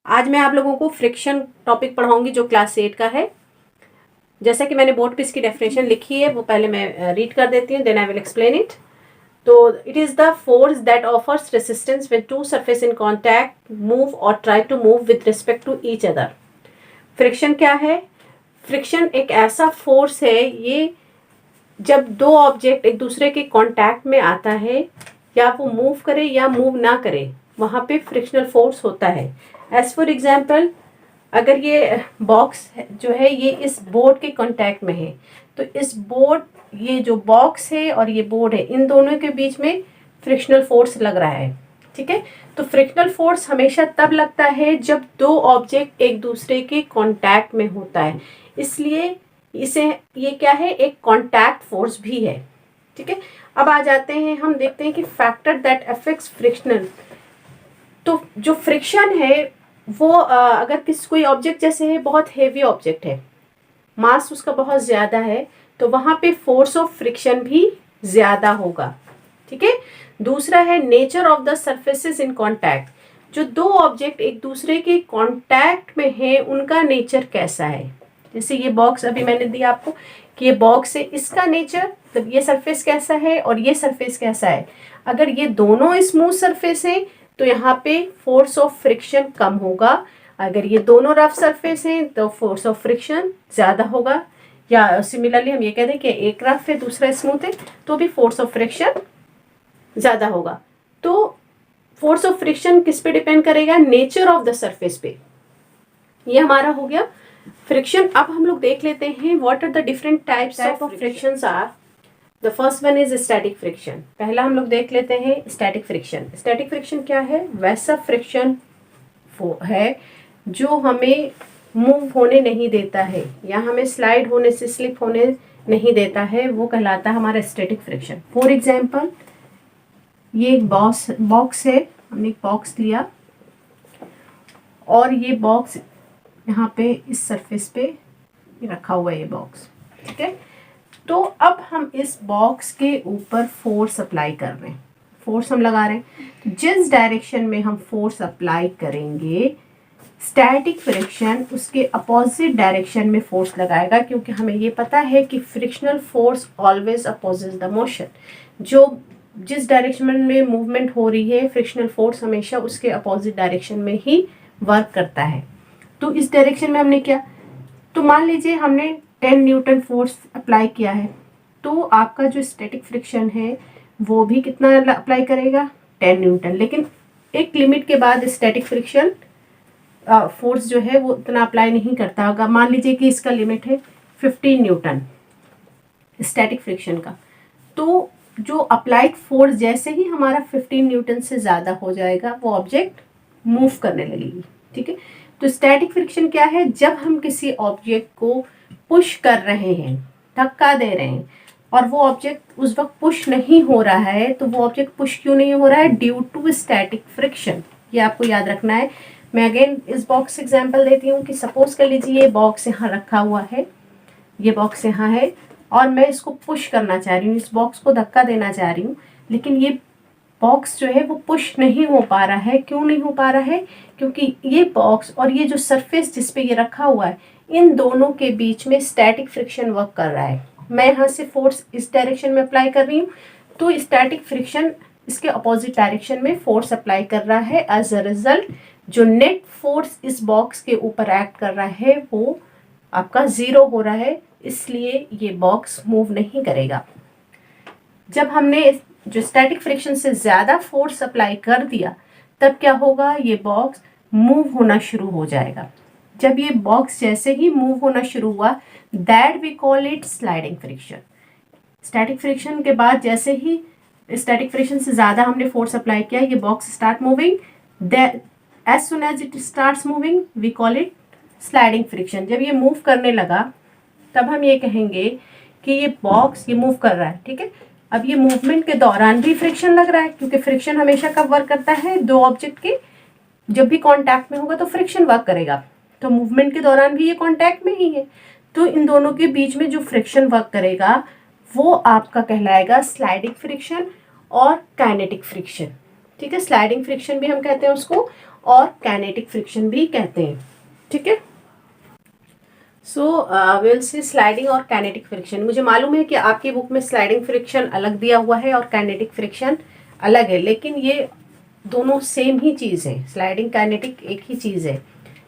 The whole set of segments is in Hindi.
आज मैं आप लोगों को फ्रिक्शन टॉपिक पढ़ाऊंगी जो क्लास 8 का है। जैसा कि मैंने बोर्ड पे इसकी डेफिनेशन लिखी है वो पहले मैं रीड कर देती हूँ, then I will explain it. तो it is the force that offers resistance when two surface in contact move और try to move with respect to each other. Friction क्या है? फ्रिक्शन एक ऐसा फोर्स है, ये जब दो ऑब्जेक्ट एक दूसरे के कॉन्टैक्ट में आता है, या वो मूव करे या मूव ना करे, वहाँ पे फ्रिक्शनल फोर्स होता है। एज फॉर एग्जाम्पल, अगर ये बॉक्स जो है ये इस बोर्ड के कांटेक्ट में है, तो इस बोर्ड, ये जो बॉक्स है और ये बोर्ड है, इन दोनों के बीच में फ्रिक्शनल फोर्स लग रहा है। ठीक है, तो फ्रिक्शनल फोर्स हमेशा तब लगता है जब दो ऑब्जेक्ट एक दूसरे के कांटेक्ट में होता है, इसलिए इसे ये क्या है, एक कांटेक्ट फोर्स भी है। ठीक है, अब आ जाते हैं, हम देखते हैं कि फैक्टर दैट अफेक्ट्स फ्रिक्शनल। तो जो फ्रिक्शन है वो अगर कोई ऑब्जेक्ट जैसे है, बहुत हेवी ऑब्जेक्ट है, मास उसका बहुत ज़्यादा है, तो वहाँ पे फोर्स ऑफ फ्रिक्शन भी ज़्यादा होगा। ठीक है, दूसरा है nature of the surfaces in contact. जो दो ऑब्जेक्ट एक दूसरे के कांटेक्ट में है, उनका नेचर कैसा है। जैसे ये बॉक्स अभी मैंने दिया आपको कि ये बॉक्स है, इसका नेचर, मतलब ये सरफेस कैसा है और ये सरफेस कैसा है। अगर ये दोनों स्मूथ सरफेस है तो यहाँ पे फोर्स ऑफ फ्रिक्शन कम होगा। अगर ये दोनों रफ सरफेस हैं तो फोर्स ऑफ फ्रिक्शन ज़्यादा होगा। या सिमिलरली हम ये कह दें कि एक रफ है दूसरा स्मूथ है, तो भी फोर्स ऑफ फ्रिक्शन ज़्यादा होगा। तो फोर्स ऑफ फ्रिक्शन किस पे डिपेंड करेगा? नेचर ऑफ द सरफेस पे। ये हमारा हो गया फ्रिक्शन। अब हम लोग देख लेते हैं what are the different types of frictions are. The first one is static friction. पहला हम लोग देख लेते हैं स्टैटिक फ्रिक्शन। स्टैटिक फ्रिक्शन क्या है? वैसा फ्रिक्शन है जो हमें मूव होने नहीं देता है या हमें स्लाइड होने से, स्लिप होने नहीं देता है, वो कहलाता है हमारा स्टैटिक फ्रिक्शन। फॉर एग्जाम्पल, ये एक बॉक्स है, हमने एक बॉक्स लिया और ये बॉक्स यहाँ पे इस सरफेस पे रखा हुआ है, ये बॉक्स। ठीक है, तो अब हम इस बॉक्स के ऊपर फोर्स अप्लाई कर रहे हैं, फोर्स हम लगा रहे हैं। जिस डायरेक्शन में हम फोर्स अप्लाई करेंगे, स्टैटिक फ्रिक्शन उसके अपोजिट डायरेक्शन में फोर्स लगाएगा, क्योंकि हमें ये पता है कि frictional force always opposes the motion. जो जिस डायरेक्शन में मूवमेंट हो रही है, फ्रिक्शनल फोर्स हमेशा उसके अपोजिट डायरेक्शन में ही वर्क करता है। तो इस डायरेक्शन में हमने क्या, तो मान लीजिए हमने 10 न्यूटन फोर्स अप्लाई किया है, तो आपका जो स्टैटिक फ्रिक्शन है वो भी कितना अप्लाई करेगा? 10 न्यूटन। लेकिन एक लिमिट के बाद स्टैटिक फ्रिक्शन फोर्स जो है वो उतना अप्लाई नहीं करता होगा। मान लीजिए कि इसका लिमिट है 15 न्यूटन स्टैटिक फ्रिक्शन का, तो जो अप्लाइड फोर्स जैसे ही हमारा 15 न्यूटन से ज़्यादा हो जाएगा, वो ऑब्जेक्ट मूव करने लगेगी। ठीक है, तो स्टैटिक फ्रिक्शन क्या है? जब हम किसी ऑब्जेक्ट को पुश कर रहे हैं, धक्का दे रहे हैं, और वो ऑब्जेक्ट उस वक्त पुश नहीं हो रहा है, तो वो ऑब्जेक्ट पुश क्यों नहीं हो रहा है? Due to static friction. ये आपको याद रखना है। मैं अगेन इस बॉक्स एग्जांपल देती हूँ कि सपोज कर लीजिए ये बॉक्स यहाँ रखा हुआ है, ये बॉक्स यहाँ है और मैं इसको पुश करना चाह रही हूँ, इस बॉक्स को धक्का देना चाह रही हूँ, लेकिन ये बॉक्स जो है वो पुश नहीं हो पा रहा है। क्यों नहीं हो पा रहा है? क्योंकि ये बॉक्स और ये जो सरफेस जिस पे ये रखा हुआ है, इन दोनों के बीच में स्टैटिक फ्रिक्शन वर्क कर रहा है। मैं यहाँ से फोर्स इस डायरेक्शन में अप्लाई कर रही हूँ, तो स्टैटिक फ्रिक्शन इसके अपोजिट डायरेक्शन में फोर्स अप्लाई कर रहा है। एज अ रिजल्ट जो नेट फोर्स इस बॉक्स के ऊपर एक्ट कर रहा है वो आपका 0 हो रहा है, इसलिए ये बॉक्स मूव नहीं करेगा। जब हमने जो स्टैटिक फ्रिक्शन से ज़्यादा फोर्स अप्लाई कर दिया, तब क्या होगा? ये बॉक्स मूव होना शुरू हो जाएगा। जब ये बॉक्स जैसे ही मूव होना शुरू हुआ, that we call it sliding friction. Static friction के बाद जैसे ही स्टैटिक फ्रिक्शन से ज़्यादा हमने फोर्स अप्लाई किया, ये box start moving. As soon as it starts moving we call it sliding friction. जब ये मूव करने लगा, तब हम ये कहेंगे कि ये बॉक्स ये मूव कर रहा है। ठीक है, अब ये मूवमेंट के दौरान भी फ्रिक्शन लग रहा है, क्योंकि फ्रिक्शन हमेशा कब वर्क करता है? दो ऑब्जेक्ट के जब भी कांटेक्ट में होगा तो फ्रिक्शन वर्क करेगा। तो मूवमेंट के दौरान भी ये कांटेक्ट में ही है, तो इन दोनों के बीच में जो फ्रिक्शन वर्क करेगा वो आपका कहलाएगा स्लाइडिंग फ्रिक्शन और काइनेटिक फ्रिक्शन। ठीक है, स्लाइडिंग फ्रिक्शन भी हम कहते हैं उसको, और काइनेटिक फ्रिक्शन भी कहते हैं। ठीक है, सो विल सी स्लाइडिंग और काइनेटिक फ्रिक्शन। मुझे मालूम है कि आपकी बुक में स्लाइडिंग फ्रिक्शन अलग दिया हुआ है और काइनेटिक फ्रिक्शन अलग है, लेकिन ये दोनों सेम ही चीज़ है, स्लाइडिंग काइनेटिक एक ही चीज़ है।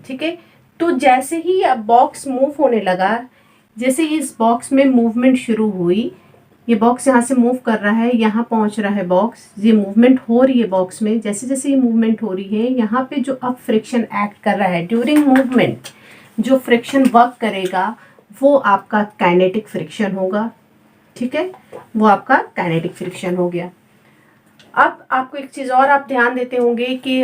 ठीक है, तो जैसे ही अब बॉक्स मूव होने लगा, जैसे ही इस बॉक्स में मूवमेंट शुरू हुई, ये बॉक्स यहाँ से मूव कर रहा है, यहाँ पहुँच रहा है बॉक्स, ये मूवमेंट हो रही है बॉक्स में। जैसे जैसे ये मूवमेंट हो रही है, यहाँ पे जो अब फ्रिक्शन एक्ट कर रहा है ड्यूरिंग मूवमेंट, जो फ्रिक्शन वर्क करेगा वो आपका काइनेटिक फ्रिक्शन होगा। ठीक है, वो आपका काइनेटिक फ्रिक्शन हो गया। अब आपको एक चीज़ और आप ध्यान देते होंगे कि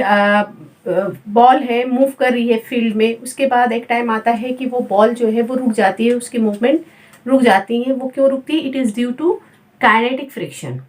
बॉल है, मूव कर रही है फील्ड में, उसके बाद एक टाइम आता है कि वो बॉल जो है वो रुक जाती है, उसकी मूवमेंट रुक जाती है। वो क्यों रुकती है? It is due to kinetic friction,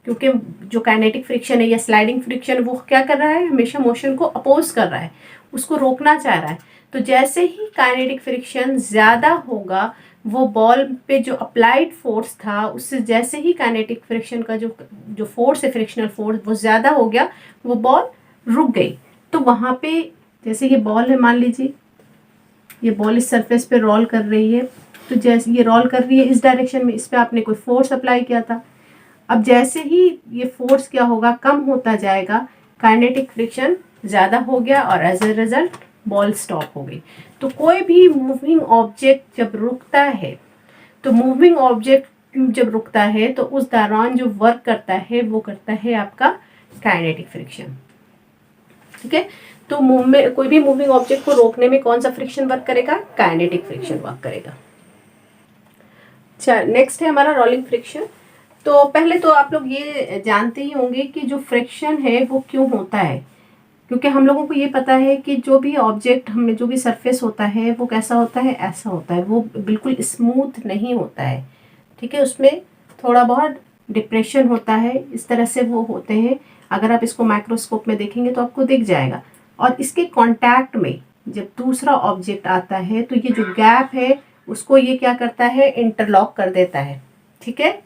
क्योंकि जो काइनेटिक फ्रिक्शन है या स्लाइडिंग फ्रिक्शन वो क्या कर रहा है, हमेशा मोशन को अपोज कर रहा है, उसको रोकना चाह रहा है। तो जैसे ही काइनेटिक फ्रिक्शन ज़्यादा होगा, वो बॉल पे जो अप्लाइड फोर्स था उससे जैसे ही काइनेटिक फ्रिक्शन का जो फोर्स है, फ्रिक्शनल फोर्स, वो ज़्यादा हो गया, वो बॉल रुक गई। तो वहाँ पे जैसे ये बॉल है, मान लीजिए ये बॉल इस सरफेस पे रोल कर रही है, तो जैसे ये रोल कर रही है इस डायरेक्शन में, इस पर आपने कोई फोर्स अप्लाई किया था। अब जैसे ही ये फोर्स क्या होगा, कम होता जाएगा, काइनेटिक फ्रिक्शन ज़्यादा हो गया और as a result ball stop हो गई। तो कोई भी मूविंग ऑब्जेक्ट जब रुकता है, तो मूविंग ऑब्जेक्ट जब रुकता है तो उस दौरान जो वर्क करता है वो करता है आपका काइनेटिक फ्रिक्शन। ठीक है, तो मूवमेंट, कोई भी मूविंग ऑब्जेक्ट को रोकने में कौन सा फ्रिक्शन वर्क करेगा? काइनेटिक फ्रिक्शन वर्क करेगा। चल नेक्स्ट है हमारा रोलिंग फ्रिक्शन। तो पहले तो आप लोग ये जानते ही होंगे कि जो फ्रिक्शन है वो क्यों होता है, क्योंकि हम लोगों को ये पता है कि जो भी ऑब्जेक्ट, हमने जो भी सरफेस होता है वो कैसा होता है, ऐसा होता है, वो बिल्कुल स्मूथ नहीं होता है। ठीक है, उसमें थोड़ा बहुत डिप्रेशन होता है, इस तरह से वो होते हैं। अगर आप इसको माइक्रोस्कोप में देखेंगे तो आपको दिख जाएगा। और इसके कांटेक्ट में जब दूसरा ऑब्जेक्ट आता है तो ये जो गैप है उसको ये क्या करता है, इंटरलॉक कर देता है। ठीक है,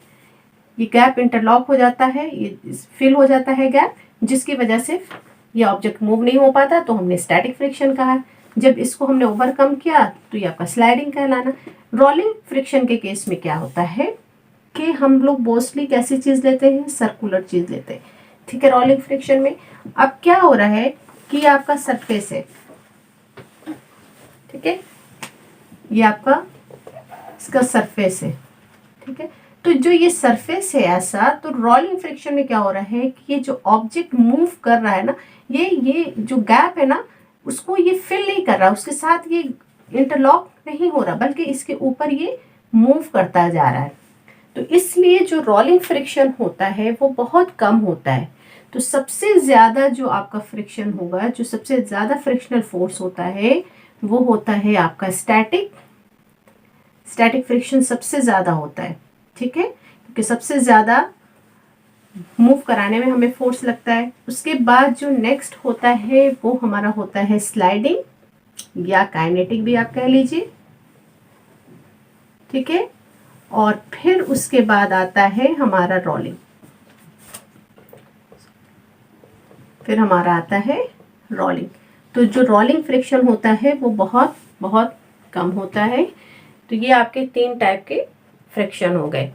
ये गैप इंटरलॉक हो जाता है, ये फिल हो जाता है गैप, जिसकी वजह से ये ऑब्जेक्ट मूव नहीं हो पाता, तो हमने स्टैटिक फ्रिक्शन कहा। जब इसको हमने ओवरकम किया तो ये आपका स्लाइडिंग कहलाना। रोलिंग फ्रिक्शन के केस में क्या होता है कि हम लोग मोस्टली कैसी चीज़ लेते हैं, सर्कुलर चीज़ लेते हैं। ठीक है, रोलिंग फ्रिक्शन में अब क्या हो रहा है कि आपका सरफेस है, ठीक है, ये आपका इसका सरफेस है। ठीक है, तो जो ये सरफेस है ऐसा, तो रोलिंग फ्रिक्शन में क्या हो रहा है कि ये जो ऑब्जेक्ट मूव कर रहा है ना, ये जो गैप है ना, उसको ये फिल नहीं कर रहा, उसके साथ ये इंटरलॉक नहीं हो रहा, बल्कि इसके ऊपर ये मूव करता जा रहा है। तो इसलिए जो रोलिंग फ्रिक्शन होता है वो बहुत कम होता है। तो सबसे ज़्यादा जो आपका फ्रिक्शन होगा, जो सबसे ज़्यादा फ्रिक्शनल फोर्स होता है वो होता है आपका स्टैटिक फ्रिक्शन सबसे ज़्यादा होता है। ठीक है, क्योंकि सबसे ज़्यादा मूव कराने में हमें फोर्स लगता है। उसके बाद जो नेक्स्ट होता है वो हमारा होता है स्लाइडिंग या काइनेटिक भी आप कह लीजिए। ठीक है, और फिर उसके बाद आता है हमारा रोलिंग, फिर हमारा आता है रोलिंग। तो जो रोलिंग फ्रिक्शन होता है वो बहुत बहुत कम होता है। तो ये आपके 3 टाइप के फ्रिक्शन हो गए।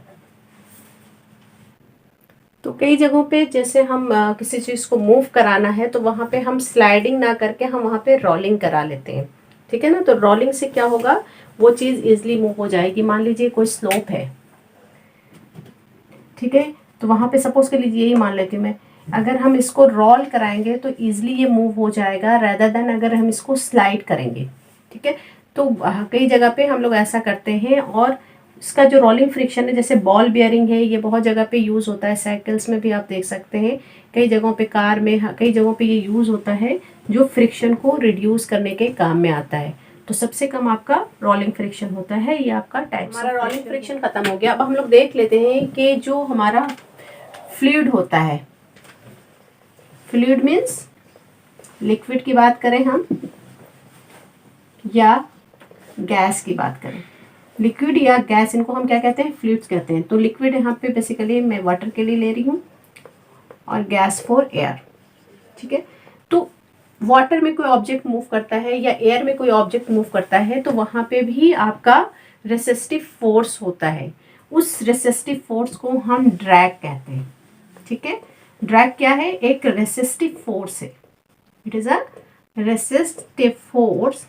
तो कई जगहों पे जैसे हम किसी चीज़ को मूव कराना है तो वहाँ पे हम स्लाइडिंग ना करके हम वहाँ पे रोलिंग करा लेते हैं। ठीक है ना, तो रोलिंग से क्या होगा, वो चीज़ इजीली मूव हो जाएगी। मान लीजिए कोई स्लोप है, ठीक है, तो वहाँ पे सपोज कर लीजिए, यही मान लेती हूँ मैं, अगर हम इसको रोल कराएंगे तो ईजिली ये मूव हो जाएगा रेदर देन अगर हम इसको स्लाइड करेंगे। ठीक है, तो कई जगह पे हम लोग ऐसा करते हैं। और इसका जो रोलिंग फ्रिक्शन है, जैसे बॉल बियरिंग है, ये बहुत जगह पे यूज़ होता है, साइकिल्स में भी आप देख सकते हैं, कई जगहों पे कार में, कई जगहों पे ये यूज़ होता है, जो फ्रिक्शन को रिड्यूस करने के काम में आता है। तो सबसे कम आपका रोलिंग फ्रिक्शन होता है, ये आपका टाइप। हमारा रोलिंग फ्रिक्शन खत्म हो गया। अब हम लोग देख लेते हैं कि जो हमारा फ्लूइड होता है, फ्लूइड मीन्स लिक्विड की बात करें हम या गैस की बात करें, लिक्विड या गैस, इनको हम क्या कहते हैं, फ्लूइड्स कहते हैं। तो लिक्विड यहाँ पे बेसिकली मैं वाटर के लिए ले रही हूँ और गैस फॉर एयर। ठीक है, तो वाटर में कोई ऑब्जेक्ट मूव करता है या एयर में कोई ऑब्जेक्ट मूव करता है तो वहाँ पे भी आपका रेसिस्टिव फोर्स होता है। उस रेसिस्टिव फोर्स को हम ड्रैग कहते हैं। ठीक है, ड्रैग क्या है? एक रेसिस्टिव फोर्स है। It is a resistive force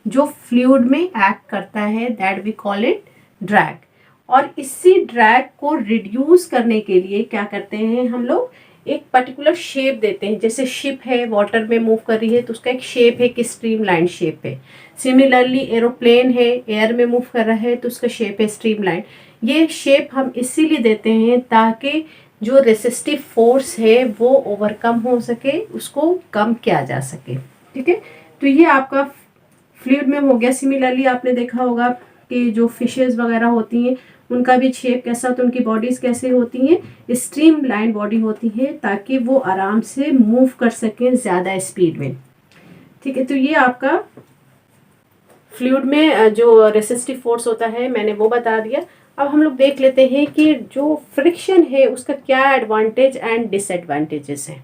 जो फ्लूइड में एक्ट करता है, that we call it drag. और इसी ड्रैग को रिड्यूस करने के लिए क्या करते हैं हम लोग? एक पर्टिकुलर शेप देते हैं। जैसे शिप है, वाटर में मूव कर रही है तो उसका एक शेप है कि स्ट्रीमलाइन शेप है। सिमिलरली एरोप्लेन है, एयर में मूव कर रहा है तो उसका शेप है स्ट्रीमलाइन। ये शेप हम इसीलिए देते हैं ताकि जो रेसिस्टिव फोर्स है वो ओवरकम हो सके, उसको कम किया जा सके। ठीक है, तो ये आपका फ्लूइड में हो गया। सिमिलरली आपने देखा होगा कि जो फिशेस वगैरह होती हैं उनका भी शेप कैसा होता है, उनकी बॉडीज कैसे होती हैं? स्ट्रीम लाइन बॉडी होती है ताकि वो आराम से मूव कर सकें ज़्यादा स्पीड में। ठीक है, तो ये आपका फ्लूइड में जो रेसिस्टिव फोर्स होता है मैंने वो बता दिया। अब हम लोग देख लेते हैं कि जो फ्रिक्शन है उसका क्या एडवांटेज एंड डिसएडवांटेजेस है।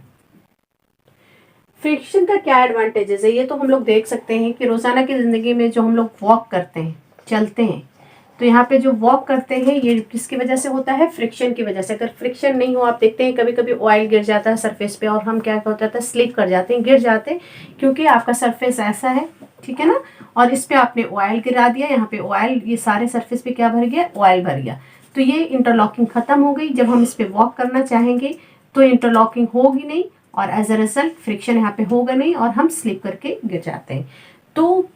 फ्रिक्शन का क्या एडवांटेजेस है ये तो हम लोग देख सकते हैं कि रोज़ाना की ज़िंदगी में जो हम लोग वॉक करते हैं, चलते हैं, तो यहाँ पे जो वॉक करते हैं ये किसकी वजह से होता है? फ्रिक्शन की वजह से। अगर फ्रिक्शन नहीं हो, आप देखते हैं कभी कभी ऑयल गिर जाता है सरफेस पे और हम क्या होता है स्लिप कर जाते हैं, गिर जाते हैं, क्योंकि आपका सरफेस ऐसा है, ठीक है ना, और इस पर आपने ऑयल गिरा दिया, यहाँ पे ऑयल, ये सारे सरफेस पे क्या भर गया? ऑयल भर गया। तो ये इंटरलॉकिंग खत्म हो गई। जब हम इस पर वॉक करना चाहेंगे तो इंटरलॉकिंग होगी नहीं और एज अ रिजल्ट फ्रिक्शन यहाँ पे होगा नहीं और हम स्लिप करके गिर जाते हैं। तो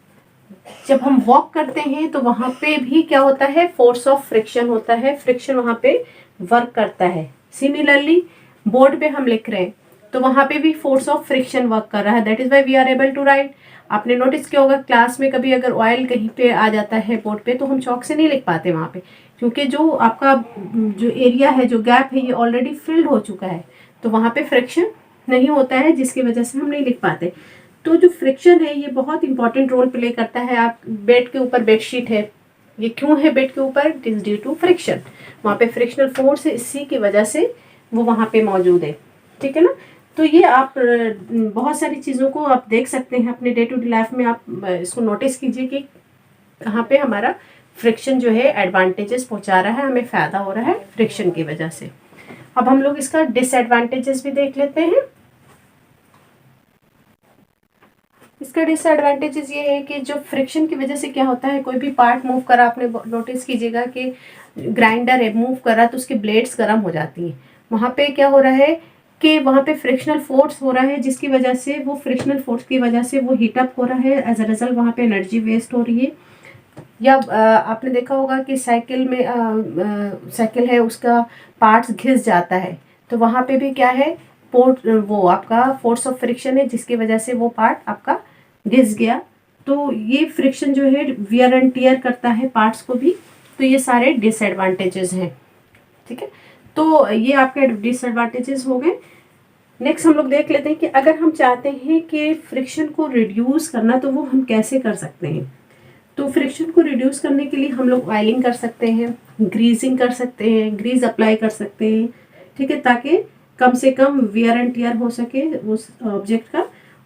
जब हम वॉक करते हैं तो वहाँ पे भी क्या होता है? फोर्स ऑफ फ्रिक्शन होता है, फ्रिक्शन वहाँ पे वर्क करता है। सिमिलरली बोर्ड पे हम लिख रहे हैं तो वहाँ पे भी फोर्स ऑफ फ्रिक्शन वर्क कर रहा है, that is why we are able to write. आपने नोटिस किया होगा क्लास में कभी अगर ऑयल कहीं पे आ जाता है बोर्ड पे तो हम चौक से नहीं लिख पाते वहाँ पे, क्योंकि जो आपका जो एरिया है, जो गैप है, ये ऑलरेडी फिल्ड हो चुका है, तो वहाँ पे फ्रिक्शन नहीं होता है जिसकी वजह से हम नहीं लिख पाते। तो जो फ्रिक्शन है ये बहुत इंपॉर्टेंट रोल प्ले करता है। आप बेड के ऊपर बेडशीट है, ये क्यों है बेड के ऊपर? It is due to friction. वहाँ पे फ्रिक्शनल फोर्स है, इसी की वजह से वो वहाँ पे मौजूद है। ठीक है ना, तो ये आप बहुत सारी चीज़ों को आप देख सकते हैं अपने डे टू डे लाइफ में। आप इसको नोटिस कीजिए कि कहाँ पे हमारा फ्रिक्शन जो है एडवांटेजेस पहुँचा रहा है, हमें फ़ायदा हो रहा है फ्रिक्शन की वजह से। अब हम लोग इसका डिसएडवांटेजेस भी देख लेते हैं। इसका डिसएडवांटेजेस ये है कि जो फ्रिक्शन की वजह से क्या होता है, कोई भी पार्ट मूव करा, आपने नोटिस कीजिएगा कि ग्राइंडर है मूव करा तो उसकी ब्लेड्स गर्म हो जाती हैं। वहाँ पे क्या हो रहा है कि वहाँ पे फ्रिक्शनल फोर्स हो रहा है, जिसकी वजह से वो फ्रिक्शनल फोर्स की वजह से वो हीटअप हो रहा है, एज अ रिजल्ट वहाँ पे एनर्जी वेस्ट हो रही है। या आपने देखा होगा कि साइकिल में साइकिल है उसका पार्ट्स घिस जाता है, तो वहाँ पे भी क्या है? वो आपका फोर्स ऑफ फ्रिक्शन है जिसकी वजह से वो पार्ट आपका घिस गया। तो ये फ्रिक्शन जो है वियर एंड टियर करता है पार्ट्स को भी। तो ये सारे डिसएडवांटेजेस हैं। ठीक है, तो ये आपके डिसएडवांटेजेस हो गए। नेक्स्ट हम लोग देख लेते हैं कि अगर हम चाहते हैं कि फ्रिक्शन को रिड्यूस करना तो वो हम कैसे कर सकते हैं। तो फ्रिक्शन को रिड्यूस करने के लिए हम लोग ऑयलिंग कर सकते हैं, ग्रीजिंग कर सकते हैं, ग्रीस अप्लाई कर सकते हैं। ठीक है, ताकि कम से कम वियर एंड टियर हो सके उस ऑब्जेक्ट का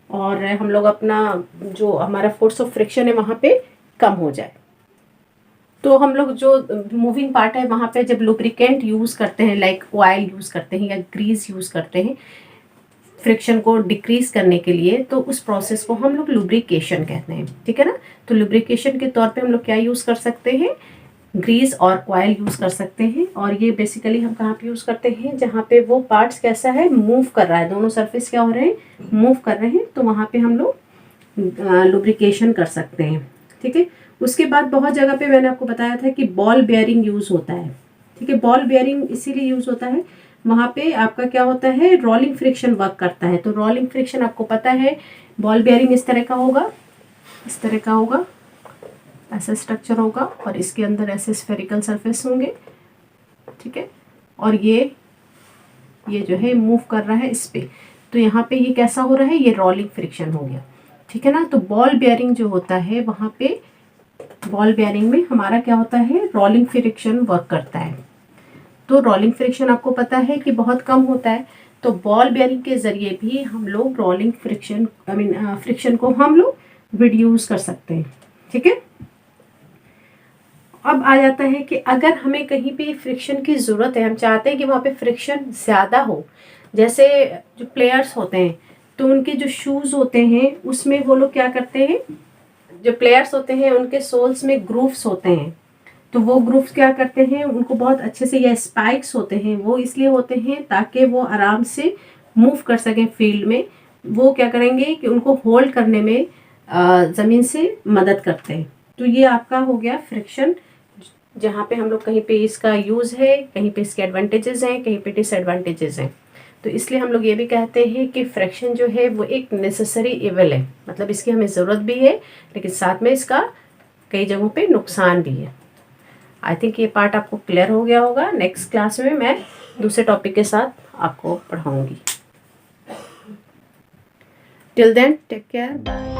और हम लोग अपना जो हमारा फोर्स ऑफ फ्रिक्शन है वहाँ पे कम हो जाए। तो हम लोग जो मूविंग पार्ट है वहाँ पे जब लुब्रिकेंट यूज़ करते हैं, लाइक ऑयल यूज़ करते हैं या ग्रीस यूज़ करते हैं फ्रिक्शन को डिक्रीज करने के लिए, तो उस प्रोसेस को हम लोग लुब्रिकेशन कहते हैं। ठीक है ना, तो लुब्रिकेशन के तौर पे हम लोग क्या यूज़ कर सकते हैं? ग्रीस और ऑयल यूज़ कर सकते हैं। और ये बेसिकली हम कहाँ पे यूज़ करते हैं? जहाँ पे वो पार्ट्स कैसा है? मूव कर रहा है, दोनों सरफेस क्या हो रहे हैं? मूव कर रहे हैं, तो वहाँ पे हम लोग लुब्रिकेशन कर सकते हैं। ठीक है, उसके बाद बहुत जगह पे मैंने आपको बताया था कि बॉल बेयरिंग यूज़ होता है। ठीक है, बॉल बेयरिंग इसीलिए यूज़ होता है, वहाँ पे आपका क्या होता है? रोलिंग फ्रिक्शन वर्क करता है। तो रोलिंग फ्रिक्शन आपको पता है, बॉल बेयरिंग इस तरह का होगा, इस तरह का होगा, ऐसा स्ट्रक्चर होगा और इसके अंदर ऐसे स्फेरिकल सरफेस होंगे। ठीक है, और ये जो है मूव कर रहा है इस पे, तो यहाँ पे ये कैसा हो रहा है? ये रोलिंग फ्रिक्शन हो गया। ठीक है ना, तो बॉल बेयरिंग जो होता है वहाँ पे बॉल बेयरिंग में हमारा क्या होता है? रोलिंग फ्रिक्शन वर्क करता है। तो रोलिंग फ्रिक्शन आपको पता है कि बहुत कम होता है। तो बॉल बेयरिंग के ज़रिए भी हम लोग रोलिंग फ्रिक्शन फ्रिक्शन को हम लोग रिड्यूस कर सकते हैं। ठीक है, अब आ जाता है कि अगर हमें कहीं पे फ्रिक्शन की ज़रूरत है, हम चाहते हैं कि वहाँ पे फ्रिक्शन ज़्यादा हो, जैसे जो प्लेयर्स होते हैं तो उनके जो शूज़ होते हैं उसमें वो लोग क्या करते हैं, जो प्लेयर्स होते हैं उनके सोल्स में ग्रूव्स होते हैं, तो वो ग्रूव्स क्या करते हैं, उनको बहुत अच्छे से, या स्पाइक्स होते हैं, वो इसलिए होते हैं ताकि वो आराम से मूव कर सकें फील्ड में। वो क्या करेंगे कि उनको होल्ड करने में ज़मीन से मदद करते हैं। तो ये आपका हो गया फ्रिक्शन, जहाँ पे हम लोग कहीं पे इसका यूज़ है, कहीं पे इसके एडवांटेजेस हैं, कहीं पे डिसएडवांटेजेस हैं। तो इसलिए हम लोग ये भी कहते हैं कि फ्रिक्शन जो है वो एक नेसेसरी इवल है, मतलब इसकी हमें ज़रूरत भी है लेकिन साथ में इसका कई जगहों पे नुकसान भी है। आई थिंक ये पार्ट आपको क्लियर हो गया होगा। नेक्स्ट क्लास में मैं दूसरे टॉपिक के साथ आपको पढ़ाऊँगी। Till then take care, bye.